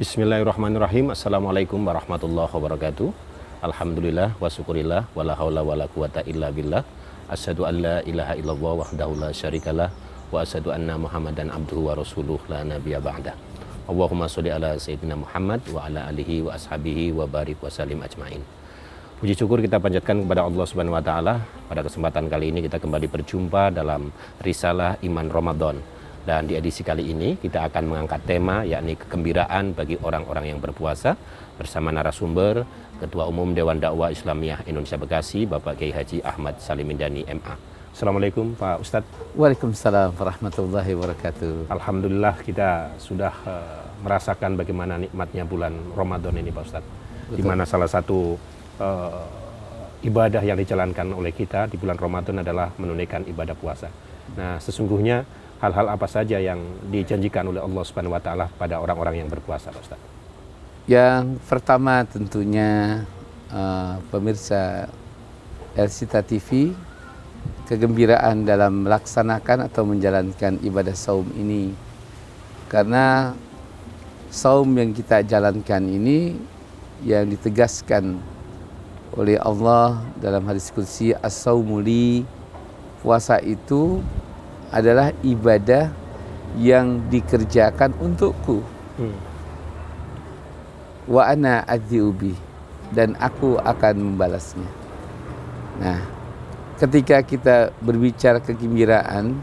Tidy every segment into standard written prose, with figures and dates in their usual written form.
Bismillahirrahmanirrahim. Assalamualaikum warahmatullahi wabarakatuh. Alhamdulillah wa syukurillah wa la haula wa la quwata illa billah. Asyhadu an la ilaha illallah wahdahu la syarikalah wa asyhadu anna Muhammadan abduhu wa rasuluh la nabiyya ba'dah. Allahumma sholli ala sayyidina Muhammad wa ala alihi wa ashabihi wa barik wa salim ajmain. Puji syukur kita panjatkan kepada Allah Subhanahu wa taala. Pada kesempatan kali ini kita kembali berjumpa dalam Risalah Iman Ramadan. Dan di edisi kali ini kita akan mengangkat tema yakni kegembiraan bagi orang-orang yang berpuasa bersama narasumber Ketua Umum Dewan Dakwah Islamiyah Indonesia Bekasi, Bapak Kiai Haji Ahmad Salim Midani MA. Assalamualaikum Pak Ustadz. Waalaikumsalam warahmatullahi wabarakatuh. Alhamdulillah kita sudah merasakan bagaimana nikmatnya bulan Ramadan ini Pak Ustadz. Di mana salah satu ibadah yang dijalankan oleh kita di bulan Ramadan adalah menunaikan ibadah puasa. Nah, sesungguhnya hal-hal apa saja yang dijanjikan oleh Allah Subhanahu wa taala pada orang-orang yang berpuasa, Pak Ustaz? Yang pertama tentunya pemirsa Elsita TV, kegembiraan dalam melaksanakan atau menjalankan ibadah saum ini. Karena saum yang kita jalankan ini yang ditegaskan oleh Allah dalam hadis qudsi, as-saumu li, puasa itu adalah ibadah yang dikerjakan untukku. Wa ana adziubi, dan aku akan membalasnya. Nah, ketika kita berbicara kegembiraan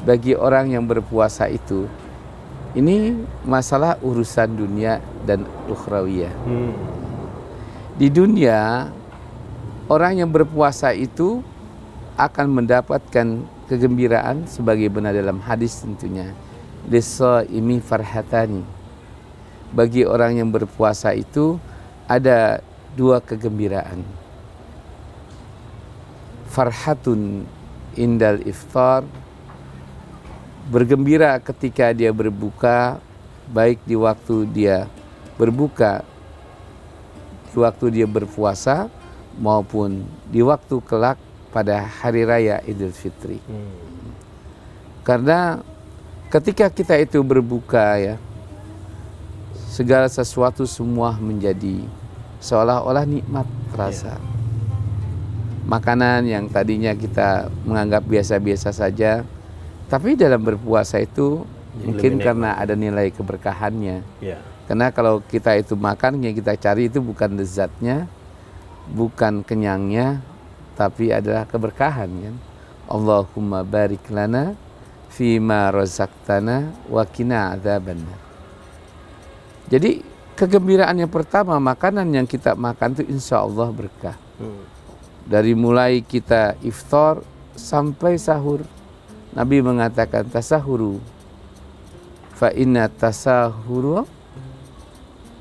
bagi orang yang berpuasa itu, ini masalah urusan dunia dan ukhrawiyah. Di dunia, orang yang berpuasa itu akan mendapatkan kegembiraan sebagaimana dalam hadis tentunya. Lis-shaimi farhatani. Bagi orang yang berpuasa itu ada dua kegembiraan. Farhatun indal iftar, bergembira ketika dia berbuka, baik di waktu dia berbuka, di waktu dia berpuasa, maupun di waktu kelak pada hari raya Idul Fitri. Karena ketika kita itu berbuka ya, segala sesuatu semua menjadi seolah-olah nikmat terasa. Makanan yang tadinya kita menganggap biasa-biasa saja, tapi dalam berpuasa itu mungkin karena ada nilai keberkahannya. Karena kalau kita itu makan, yang kita cari itu bukan lezatnya, bukan kenyangnya, tapi adalah keberkahan kan. Allahumma barik lana fima razaqtana wa qina adzabannar. Jadi kegembiraan yang pertama, makanan yang kita makan itu insya Allah berkah. Dari mulai kita iftar sampai sahur, Nabi mengatakan tasahuru fa inna tasahuru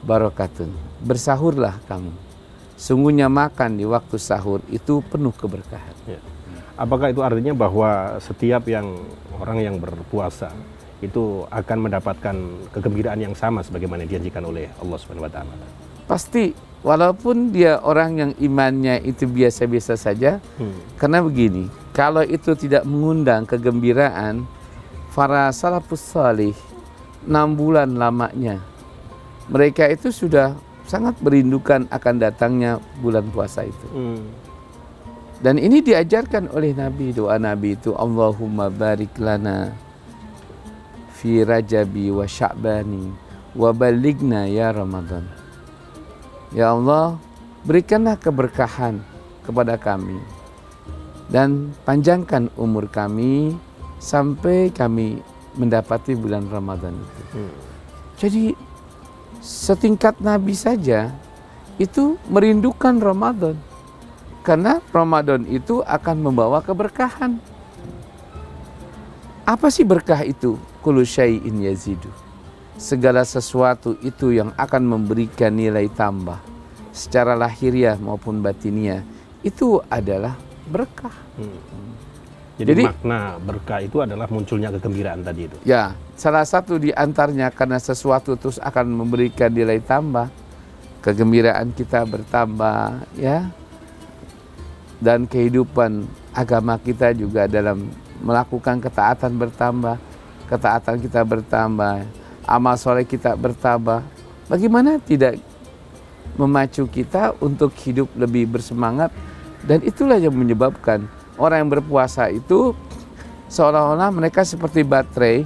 barakatun. Bersahurlah kamu, sungguhnya makan di waktu sahur itu penuh keberkahan. Apakah itu artinya bahwa setiap orang yang berpuasa itu akan mendapatkan kegembiraan yang sama sebagaimana dijanjikan oleh Allah Subhanahu wa taala? Pasti, walaupun dia orang yang imannya itu biasa-biasa saja. Karena begini, kalau itu tidak mengundang kegembiraan, para salafus salih 6 bulan lamanya mereka itu sudah sangat merindukan akan datangnya bulan puasa itu. Dan ini diajarkan oleh Nabi, doa Nabi itu, Allahumma barik lana fi rajabi wa sya'bani wa balighna ya Ramadan. Ya Allah, berikanlah keberkahan kepada kami dan panjangkan umur kami sampai kami mendapati bulan Ramadan itu. Jadi setingkat Nabi saja itu merindukan Ramadan, karena Ramadan itu akan membawa keberkahan. Apa sih berkah itu? Kullu syai'in yazidu. Segala sesuatu itu yang akan memberikan nilai tambah secara lahiriah maupun batiniah, itu adalah berkah. Jadi makna berkah itu adalah munculnya kegembiraan tadi itu. Ya, salah satu di antaranya karena sesuatu terus akan memberikan nilai tambah, kegembiraan kita bertambah ya. Dan kehidupan agama kita juga dalam melakukan ketaatan bertambah, ketaatan kita bertambah, amal soleh kita bertambah, bagaimana tidak memacu kita untuk hidup lebih bersemangat. Dan itulah yang menyebabkan orang yang berpuasa itu seolah-olah mereka seperti baterai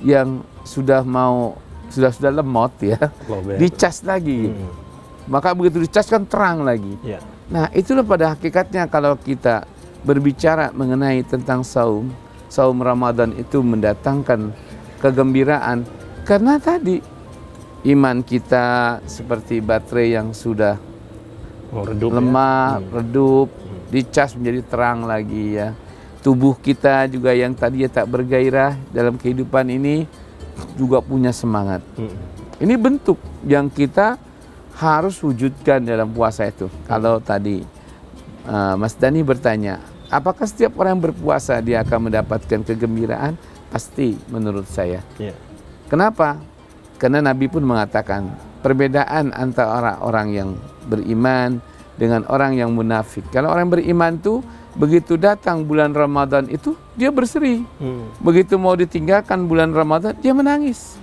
yang sudah lemot ya, dicas lagi. Maka begitu dicas kan terang lagi. Nah, itulah pada hakikatnya kalau kita berbicara mengenai tentang saum Ramadan itu mendatangkan kegembiraan, karena tadi iman kita seperti baterai yang sudah lemah, redup, dicas menjadi terang lagi ya. Tubuh kita juga yang tadi tak bergairah dalam kehidupan ini juga punya semangat. Ini bentuk yang kita harus wujudkan dalam puasa itu. Kalau tadi Mas Dani bertanya, apakah setiap orang yang berpuasa dia akan mendapatkan kegembiraan? Pasti menurut saya. Kenapa? Karena Nabi pun mengatakan perbedaan antara orang yang beriman dengan orang yang munafik. Kalau orang beriman tuh begitu datang bulan Ramadan itu dia berseri. Begitu mau ditinggalkan bulan Ramadan dia menangis.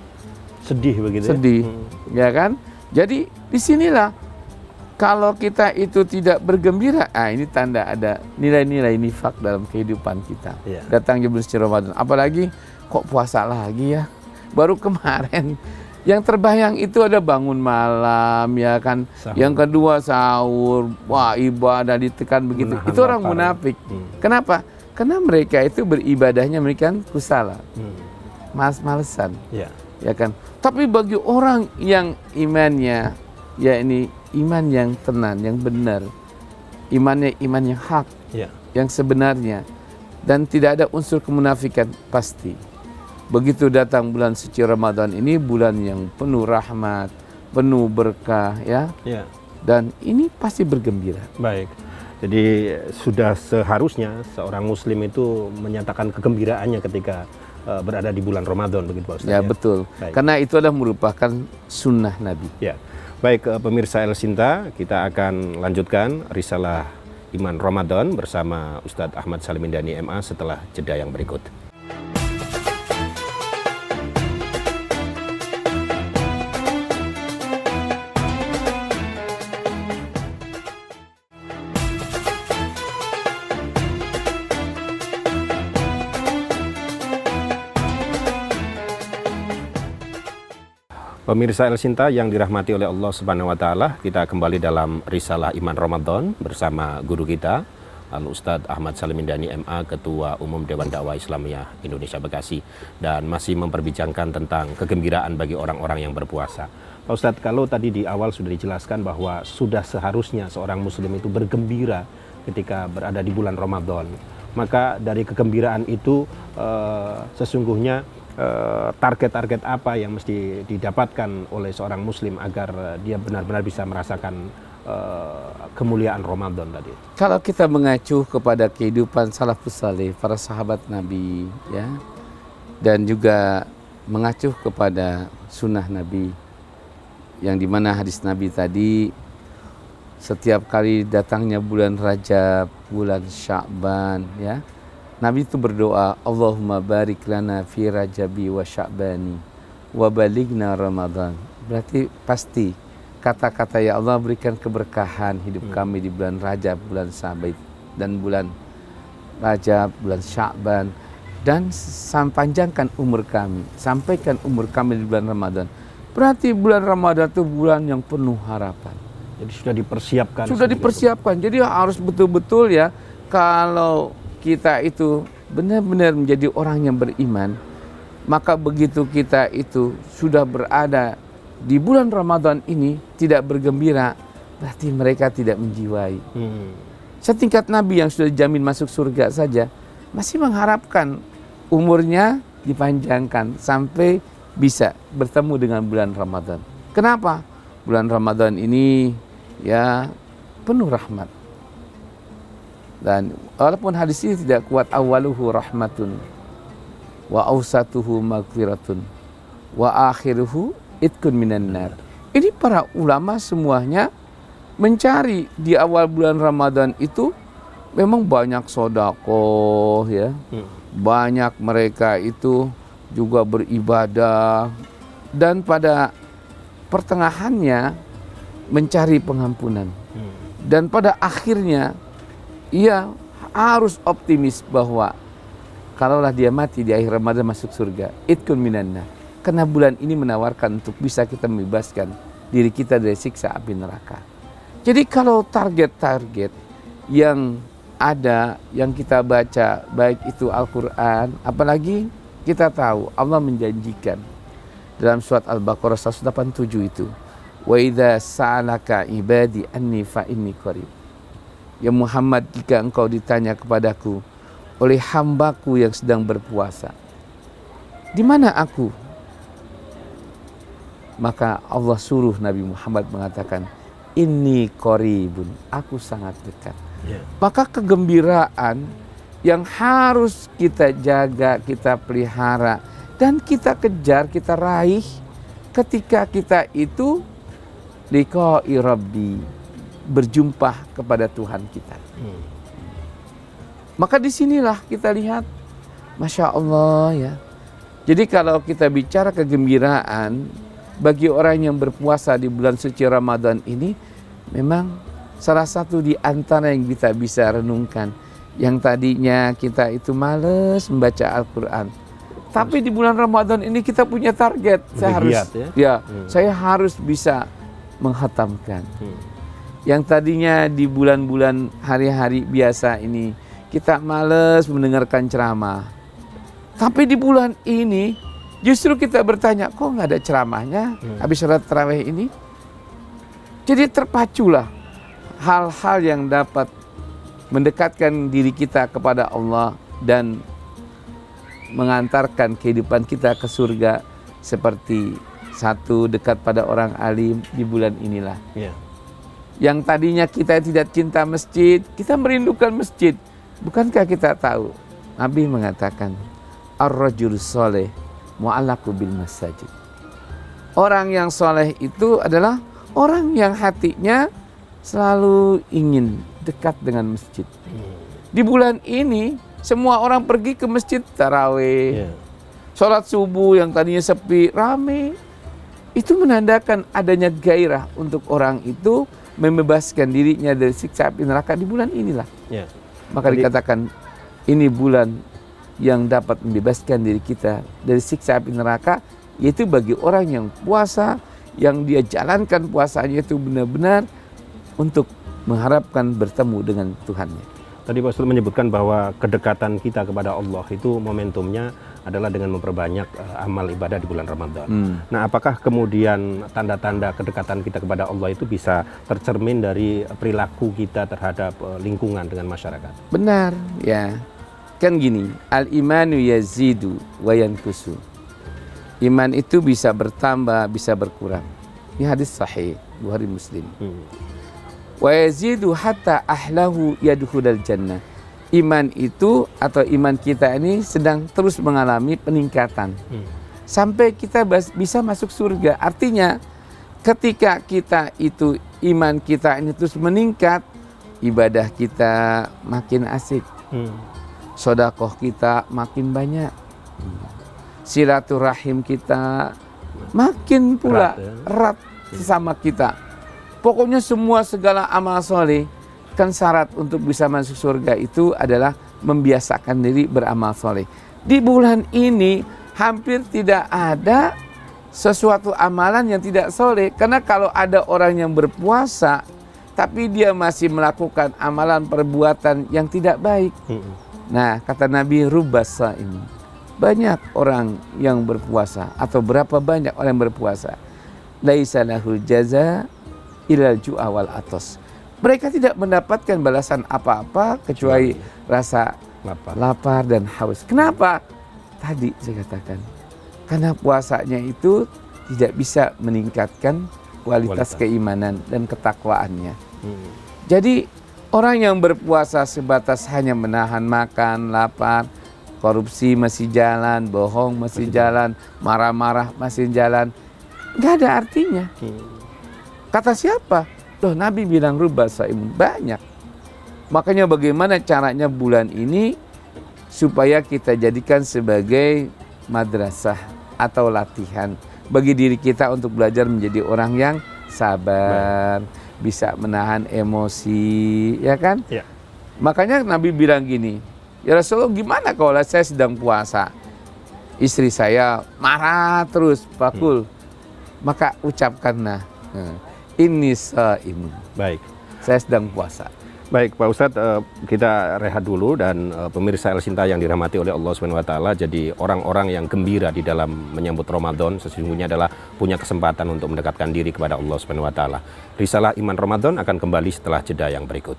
Sedih begitu. Sedih, ya kan? Jadi disinilah kalau kita itu tidak bergembira, ini tanda ada nilai-nilai nifak dalam kehidupan kita. Datangnya bulan suci Ramadan, apalagi kok puasa lagi ya? Baru kemarin yang terbayang itu ada bangun malam ya kan, sahur. Yang kedua sahur, wah ibadah ditekan begitu. Menahan itu orang munafik. Kenapa? Karena mereka itu beribadahnya mereka kusala, males-malesan, ya kan. Tapi bagi orang yang imannya, ya ini iman yang tenan, yang benar, imannya iman yang hak, yang sebenarnya, dan tidak ada unsur kemunafikan, pasti. Begitu datang bulan suci Ramadan ini bulan yang penuh rahmat, penuh berkah ya. Dan ini pasti bergembira. Baik. Jadi sudah seharusnya seorang muslim itu menyatakan kegembiraannya ketika berada di bulan Ramadan begitu Pak Ustaz. Ya, betul. Baik. Karena itu adalah merupakan sunnah Nabi. Ya. Baik pemirsa El Sinta, kita akan lanjutkan risalah Iman Ramadan bersama Ustadz Ahmad Salimin Dani MA setelah jeda yang berikut. Pemirsa El Sinta yang dirahmati oleh Allah Subhanahu wa taala, kita kembali dalam risalah Iman Ramadan bersama guru kita Al Ustadz Ahmad Salimin Dani MA, Ketua Umum Dewan Dakwah Islamiyah Indonesia Bekasi, dan masih memperbincangkan tentang kegembiraan bagi orang-orang yang berpuasa. Pak Ustadz, kalau tadi di awal sudah dijelaskan bahwa sudah seharusnya seorang muslim itu bergembira ketika berada di bulan Ramadan, maka dari kegembiraan itu sesungguhnya target-target apa yang mesti didapatkan oleh seorang muslim agar dia benar-benar bisa merasakan kemuliaan Ramadan tadi? Kalau kita mengacu kepada kehidupan salafus saleh, para sahabat Nabi ya, dan juga mengacu kepada sunnah Nabi, yang dimana hadis Nabi tadi, setiap kali datangnya bulan Rajab, bulan Sya'ban ya, Nabi itu berdoa, Allahumma barik lana fi Rajabi wa Sya'bani wa balighna Ramadan. Berarti pasti kata-kata ya Allah berikan keberkahan hidup kami di bulan Rajab, bulan Sya'ban, dan bulan Rajab, bulan Sya'ban, dan panjangkan umur kami, sampaikan umur kami di bulan Ramadan. Berarti bulan Ramadan itu bulan yang penuh harapan. Jadi sudah dipersiapkan. Sudah dipersiapkan. Jadi harus betul-betul ya, kalau kita itu benar-benar menjadi orang yang beriman, maka begitu kita itu sudah berada di bulan Ramadan ini tidak bergembira, berarti mereka tidak menjiwai. Setingkat Nabi yang sudah dijamin masuk surga saja masih mengharapkan umurnya dipanjangkan sampai bisa bertemu dengan bulan Ramadan. Kenapa? Bulan Ramadan ini ya penuh rahmat. Dan walaupun hadis ini tidak kuat, awaluhu rahmatun wa awsatuhu maghfiratun wa akhiruhu itkun minan nar. Ini para ulama semuanya mencari di awal bulan Ramadan itu memang banyak sedekah ya. Banyak mereka itu juga beribadah, dan pada pertengahannya mencari pengampunan. Dan pada akhirnya ia harus optimis bahwa kalaulah dia mati di akhir Ramadan masuk surga, itkun minanna. Karena bulan ini menawarkan untuk bisa kita membebaskan diri kita dari siksa api neraka. Jadi kalau target-target yang ada, yang kita baca, baik itu Al-Quran, apalagi kita tahu Allah menjanjikan dalam surat Al-Baqarah 187 itu, wa idza sa'alaka ibadi anni fa inni qarib. Ya Muhammad, jika engkau ditanya kepadaku oleh hambaku yang sedang berpuasa, di mana aku? Maka Allah suruh Nabi Muhammad mengatakan, inni qaribun, aku sangat dekat. Maka kegembiraan yang harus kita jaga, kita pelihara, dan kita kejar, kita raih ketika kita itu liqa'i Rabbi, berjumpa kepada Tuhan kita. Maka disinilah kita lihat, Masya Allah ya. Jadi kalau kita bicara kegembiraan bagi orang yang berpuasa di bulan suci Ramadan ini, memang salah satu di antara yang kita bisa renungkan. Yang tadinya kita itu males membaca Al-Quran, tapi di bulan Ramadan ini kita punya target. Saya harus bisa menghatamkan. Yang tadinya di bulan-bulan hari-hari biasa ini kita males mendengarkan ceramah, tapi di bulan ini justru kita bertanya, kok nggak ada ceramahnya habis salat tarawih ini? Jadi terpaculah hal-hal yang dapat mendekatkan diri kita kepada Allah dan mengantarkan kehidupan kita ke surga, seperti satu, dekat pada orang alim di bulan inilah. Yang tadinya kita tidak cinta masjid, kita merindukan masjid. Bukankah kita tahu Nabi mengatakan, ar-rajul soleh mu'allaqu bil masajid. Orang yang soleh itu adalah orang yang hatinya selalu ingin dekat dengan masjid. Di bulan ini semua orang pergi ke masjid tarawih, sholat subuh yang tadinya sepi, rame. Itu menandakan adanya gairah untuk orang itu membebaskan dirinya dari siksa api neraka di bulan inilah. Maka dikatakan ini bulan yang dapat membebaskan diri kita dari siksa api neraka, yaitu bagi orang yang puasa, yang dia jalankan puasanya itu benar-benar untuk mengharapkan bertemu dengan Tuhannya. Tadi Pak Ustadz menyebutkan bahwa kedekatan kita kepada Allah itu momentumnya adalah dengan memperbanyak amal ibadah di bulan Ramadan. Nah, apakah kemudian tanda-tanda kedekatan kita kepada Allah itu bisa tercermin dari perilaku kita terhadap lingkungan dengan masyarakat? Benar, ya. Kan gini, al-imanu yazidu wa yankusu. Iman itu bisa bertambah, bisa berkurang. Ini hadis sahih, Bukhari Muslim. Wa yazidu hatta ahlahu yadkhulul jannah. Iman itu atau iman kita ini sedang terus mengalami peningkatan. Sampai kita bisa masuk surga. Artinya ketika kita itu iman kita ini terus meningkat, ibadah kita makin asik. Sedekah kita makin banyak. Silaturahim kita makin pula erat sama kita. Pokoknya semua segala amal soleh, kan syarat untuk bisa masuk surga itu adalah membiasakan diri beramal soleh. Di bulan ini hampir tidak ada sesuatu amalan yang tidak soleh. Karena kalau ada orang yang berpuasa tapi dia masih melakukan amalan perbuatan yang tidak baik. Nah, kata Nabi, rubbasa ini banyak orang yang berpuasa, atau berapa banyak orang yang berpuasa, laisa lahul jaza ilal ju'a wal atos. Mereka tidak mendapatkan balasan apa-apa kecuali rasa lapar dan haus. Kenapa? Tadi saya katakan, karena puasanya itu tidak bisa meningkatkan kualitas keimanan dan ketakwaannya. Jadi orang yang berpuasa sebatas hanya menahan makan, lapar, korupsi masih jalan, bohong masih jalan, marah-marah masih jalan, nggak ada artinya. Kata siapa? Loh, Nabi bilang rubbasa imun, banyak. Makanya bagaimana caranya bulan ini supaya kita jadikan sebagai madrasah atau latihan bagi diri kita untuk belajar menjadi orang yang sabar, bisa menahan emosi, ya kan? Ya. Makanya Nabi bilang gini, ya Rasulullah, gimana kalau saya sedang puasa, istri saya marah terus, bakul, maka ucapkanlah, ini shaimun. Baik. Saya sedang puasa. Baik Pak Ustadz, kita rehat dulu dan pemirsa El Sinta yang dirahmati oleh Allah SWT, jadi orang-orang yang gembira di dalam menyambut Ramadan sesungguhnya adalah punya kesempatan untuk mendekatkan diri kepada Allah SWT. Risalah Iman Ramadan akan kembali setelah jeda yang berikut.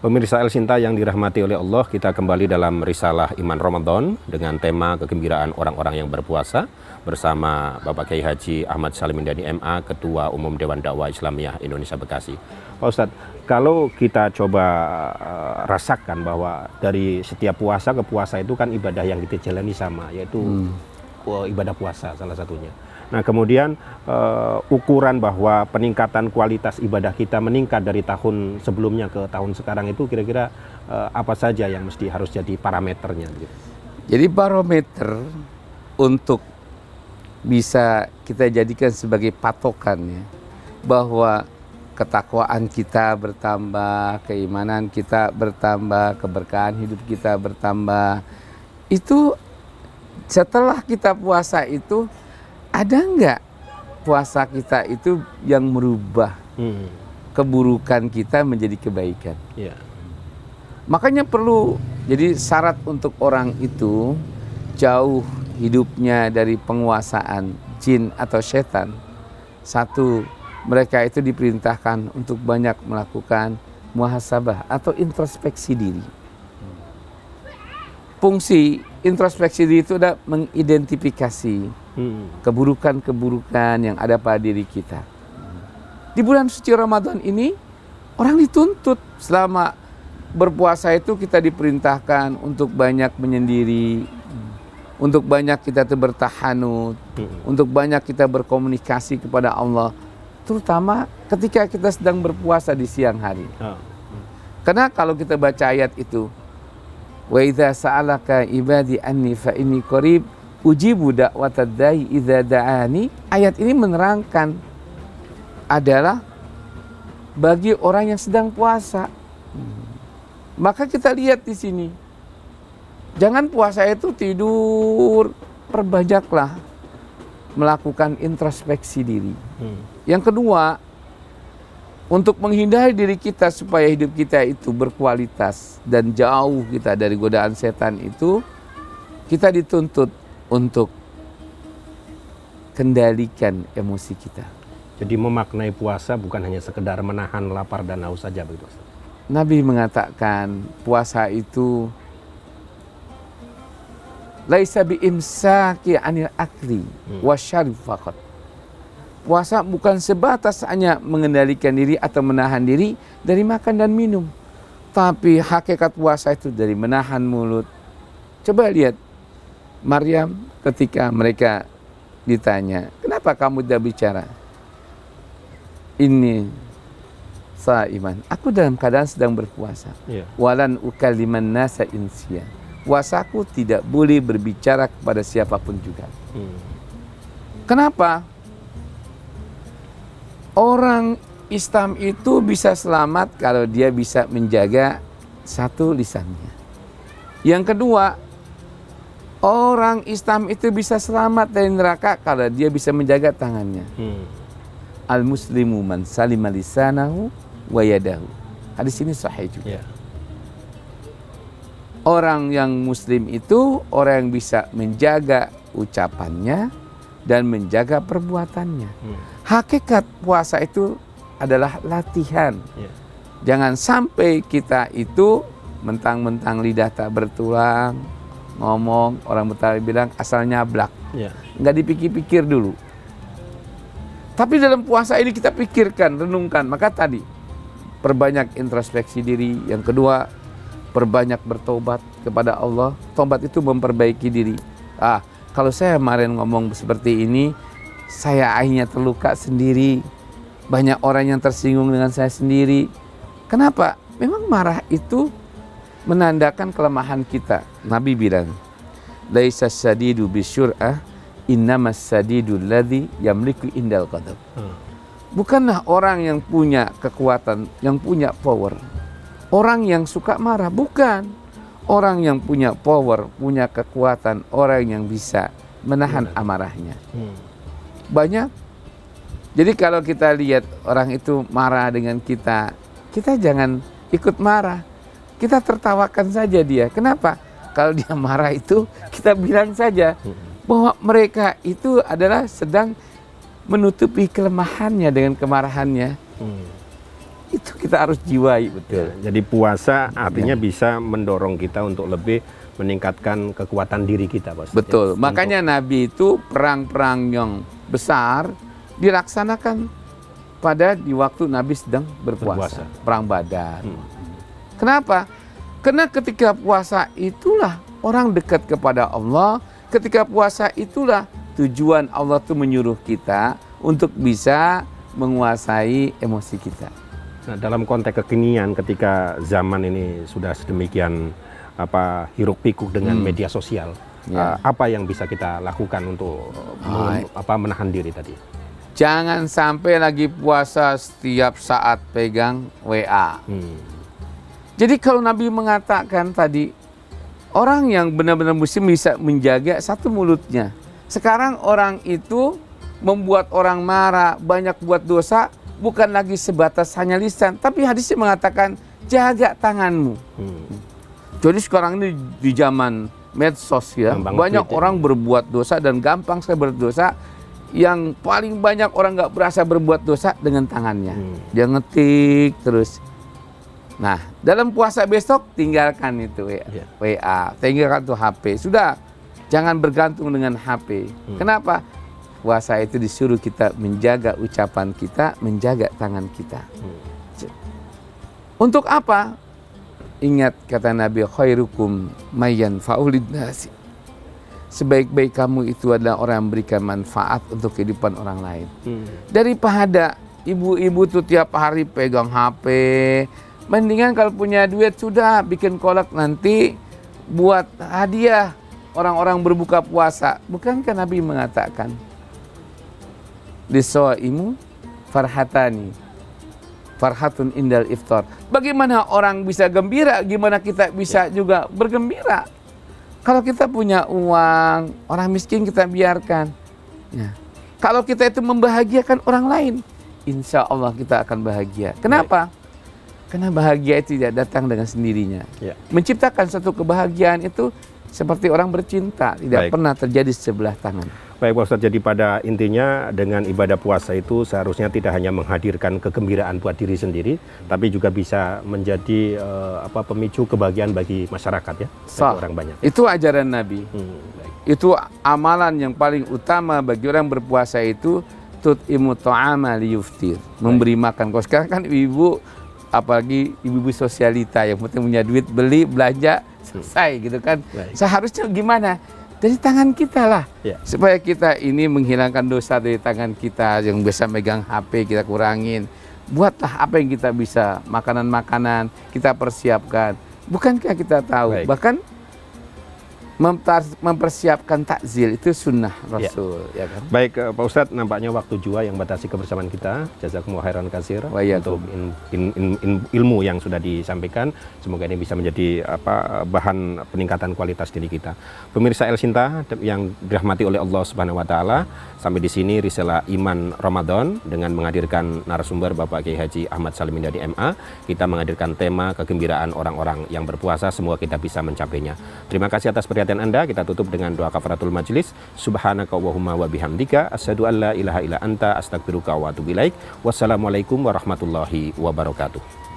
Pemirsa El Sinta yang dirahmati oleh Allah, kita kembali dalam Risalah Iman Ramadan dengan tema kegembiraan orang-orang yang berpuasa bersama Bapak Kiai Haji Ahmad Salimindani MA, Ketua Umum Dewan Dakwah Islamiyah Indonesia Bekasi. Pak Ustadz, kalau kita coba rasakan bahwa dari setiap puasa ke puasa itu kan ibadah yang kita jalani sama, yaitu ibadah puasa salah satunya. Nah kemudian ukuran bahwa peningkatan kualitas ibadah kita meningkat dari tahun sebelumnya ke tahun sekarang itu kira-kira apa saja yang mesti harus jadi parameternya gitu? Jadi barometer untuk bisa kita jadikan sebagai patokannya bahwa ketakwaan kita bertambah, keimanan kita bertambah, keberkahan hidup kita bertambah. Itu setelah kita puasa itu, ada nggak puasa kita itu yang merubah keburukan kita menjadi kebaikan? Yeah. Makanya perlu, jadi syarat untuk orang itu jauh hidupnya dari penguasaan jin atau setan. Satu, mereka itu diperintahkan untuk banyak melakukan muhasabah atau introspeksi diri. Fungsi introspeksi diri itu adalah mengidentifikasi keburukan-keburukan yang ada pada diri kita. Di bulan suci Ramadan ini, orang dituntut selama berpuasa itu kita diperintahkan untuk banyak menyendiri, untuk banyak kita bertahanut, untuk banyak kita berkomunikasi kepada Allah, terutama ketika kita sedang berpuasa di siang hari. Karena kalau kita baca ayat itu, wa idza sa'alaka ibadi anni fa inni qarib ujibu da'watad da'i idza da'ani. Ayat ini menerangkan adalah bagi orang yang sedang puasa. Maka kita lihat di sini, jangan puasa itu tidur, perbanyaklah melakukan introspeksi diri. Yang kedua, untuk menghindari diri kita supaya hidup kita itu berkualitas dan jauh kita dari godaan setan itu, kita dituntut untuk kendalikan emosi kita. Jadi memaknai puasa bukan hanya sekedar menahan lapar dan haus saja begitu. Nabi mengatakan puasa itu laisa bi imsaki anil akli wasyarib faqat. Puasa bukan sebatas hanya mengendalikan diri atau menahan diri dari makan dan minum, tapi hakikat puasa itu dari menahan mulut. Coba lihat Maryam ketika mereka ditanya, kenapa kamu tidak bicara? Ini saiman, aku dalam keadaan sedang berpuasa. Walan ukalliman nasa insya. Puasaku tidak boleh berbicara kepada siapapun juga. Kenapa? Orang Islam itu bisa selamat kalau dia bisa menjaga satu lisannya. Yang kedua, orang Islam itu bisa selamat dari neraka kalau dia bisa menjaga tangannya. Al-muslimu man salima lisanahu wa yadahu. Hadis ini sahih juga. Orang yang muslim itu orang yang bisa menjaga ucapannya dan menjaga perbuatannya. Hakikat puasa itu adalah latihan. Jangan sampai kita itu mentang-mentang lidah tak bertulang, ngomong, orang Betawi bilang asal nyablak. Nggak dipikir-pikir dulu. Tapi dalam puasa ini kita pikirkan, renungkan. Maka tadi, perbanyak introspeksi diri. Yang kedua, perbanyak bertobat kepada Allah. Tobat itu memperbaiki diri. Kalau saya kemarin ngomong seperti ini, saya akhirnya terluka sendiri. Banyak orang yang tersinggung dengan saya sendiri. Kenapa? Memang marah itu menandakan kelemahan kita. Nabi bilang, laisa sadidu bisyur'ah, innamas sadidu alladhi yamliku indal qadab. Bukanlah orang yang punya kekuatan, yang punya power, orang yang suka marah. Bukan. Orang yang punya power, punya kekuatan, orang yang bisa menahan amarahnya. Banyak. Jadi kalau kita lihat orang itu marah dengan kita, kita jangan ikut marah. Kita tertawakan saja dia. Kenapa? Kalau dia marah itu, kita bilang saja bahwa mereka itu adalah sedang menutupi kelemahannya dengan kemarahannya. Itu kita harus jiwai, betul. Ya, jadi puasa artinya bisa mendorong kita untuk lebih meningkatkan kekuatan diri kita, Pak Ustadz. Betul. Ya, Makanya Nabi itu perang-perang yang besar dilaksanakan pada di waktu Nabi sedang berpuasa. Perang Badar. Kenapa? Karena ketika puasa itulah orang dekat kepada Allah. Ketika puasa itulah tujuan Allah itu menyuruh kita untuk bisa menguasai emosi kita. Nah, dalam konteks kekinian ketika zaman ini sudah sedemikian hiruk pikuk dengan media sosial, apa yang bisa kita lakukan untuk menahan diri tadi? Jangan sampai lagi puasa setiap saat pegang WA. Jadi kalau Nabi mengatakan tadi, orang yang benar-benar muslim bisa menjaga satu mulutnya. Sekarang orang itu membuat orang marah, banyak buat dosa, bukan lagi sebatas hanya lisan, tapi hadisnya mengatakan jaga tanganmu. Jadi sekarang ini di zaman medsos ya, banyak orang berbuat dosa dan gampang sekali berdosa. Yang paling banyak orang nggak berasa berbuat dosa dengan tangannya. Dia ngetik terus. Nah, dalam puasa besok tinggalkan itu WA, tinggalkan tuh HP. Sudah, jangan bergantung dengan HP. Kenapa? Puasa itu disuruh kita menjaga ucapan kita, menjaga tangan kita. Untuk apa? Ingat kata Nabi, khairukum mayyan faulid nasi. Sebaik-baik kamu itu adalah orang yang memberikan manfaat untuk kehidupan orang lain. Daripada ibu-ibu tuh tiap hari pegang HP, mendingan kalau punya duit sudah bikin kolak nanti buat hadiah orang-orang berbuka puasa. Bukankah Nabi mengatakan, lisaimu farhatani, farhatun indal iftar. Bagaimana orang bisa gembira, gimana kita bisa juga bergembira. Kalau kita punya uang, orang miskin kita biarkan. Kalau kita itu membahagiakan orang lain, insya Allah kita akan bahagia. Kenapa? Karena bahagia itu tidak datang dengan sendirinya. Menciptakan satu kebahagiaan itu seperti orang bercinta, tidak pernah terjadi sebelah tangan. Baik Pak Ustadz, jadi pada intinya dengan ibadah puasa itu seharusnya tidak hanya menghadirkan kegembiraan buat diri sendiri, tapi juga bisa menjadi pemicu kebahagiaan bagi masyarakat ya, bagi orang banyak. Itu ajaran Nabi. Itu amalan yang paling utama bagi orang berpuasa itu tut'imu ta'ama liyuftir, memberi makan. Kalau sekarang kan ibu, apalagi ibu-ibu sosialita yang penting punya duit, beli, belanja, selesai gitu kan. Seharusnya gimana? Dari tangan kita lah, supaya kita ini menghilangkan dosa dari tangan kita. Yang biasa megang HP kita kurangin. Buatlah apa yang kita bisa, makanan-makanan kita persiapkan. Bukankah kita tahu, bahkan mempersiapkan takzil itu sunnah Rasul, ya kan? Baik Pak Ustadz, nampaknya waktu jua yang batasi kebersamaan kita. Jazakumullah khairan katsir untuk ilmu yang sudah disampaikan. Semoga ini bisa menjadi bahan peningkatan kualitas diri kita. Pemirsa El Sinta yang dirahmati oleh Allah Subhanahu wa taala, sampai di sini Risalah Iman Ramadan dengan menghadirkan narasumber Bapak Kiai Haji Ahmad Salim Mindani MA. Kita menghadirkan tema kegembiraan orang-orang yang berpuasa. Semoga kita bisa mencapainya. Terima kasih atas perhatian Anda. Kita tutup dengan doa kafaratul majlis. Subhanaka Allahumma wa bihamdika asyhadu an la ilaha illa anta astaghfiruka wa atubu ilaik. Wassalamualaikum warahmatullahi wabarakatuh.